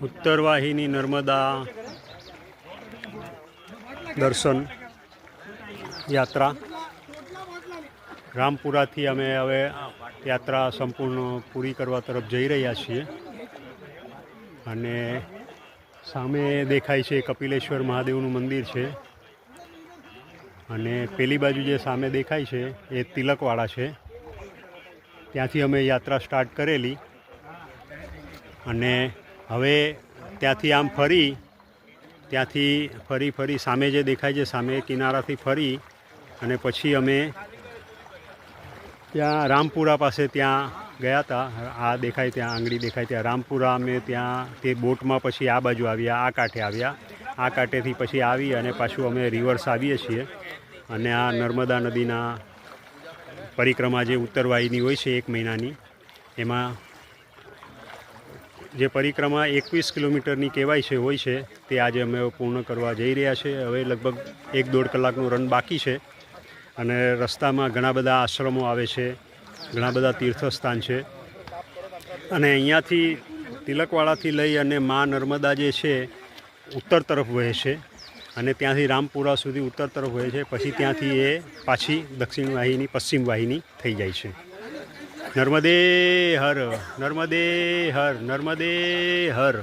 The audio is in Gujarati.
ઉત્તરવાહિની નર્મદા દર્શન યાત્રા રામપુરાથી અમે હવે યાત્રા સંપૂર્ણ પૂરી કરવા તરફ જઈ રહ્યા છીએ અને સામે દેખાય છે કપિલેશ્વર મહાદેવનું મંદિર છે અને પેલી બાજુ જે સામે દેખાય છે એ તિલકવાડા છે. ત્યાંથી અમે યાત્રા સ્ટાર્ટ કરેલી અને હવે ત્યાંથી આમ ફરી સામે જે દેખાય છે સામે કિનારાથી ફરી અને પછી અમે ત્યાં રામપુરા પાસે ત્યાં ગયા હતા. આ દેખાય ત્યાં આંગળી દેખાય ત્યાં રામપુરા અમે ત્યાં તે બોટમાં પછી આ બાજુ આવ્યા, આ કાંઠે આવ્યા, આ કાંઠેથી પછી આવી અને પાછું અમે રિવર્સ આવીએ છીએ અને આ નર્મદા નદીના પરિક્રમા જે ઉત્તરવાહિની હોય છે 1 મહિનાની, એમાં જે પરિક્રમા 21 કિલોમીટરની કહેવાય છે હોય છે તે આજે અમે પૂર્ણ કરવા જઈ રહ્યા છે. હવે લગભગ 1-1.5 કલાકનું રન બાકી છે અને રસ્તામાં ઘણા બધા આશ્રમો આવે છે, ઘણા બધા તીર્થસ્થાન છે અને અહીંયાથી તિલકવાડાથી લઈ અને મા નર્મદા જે છે ઉત્તર તરફ વહે છે અને ત્યાંથી રામપુરા સુધી ઉત્તર તરફ વહે છે. પછી ત્યાંથી એ પાછી દક્ષિણ વાહિની પશ્ચિમ વાહિની થઈ જાય છે. નર્મદે હર, નર્મદે હર, નર્મદે હર.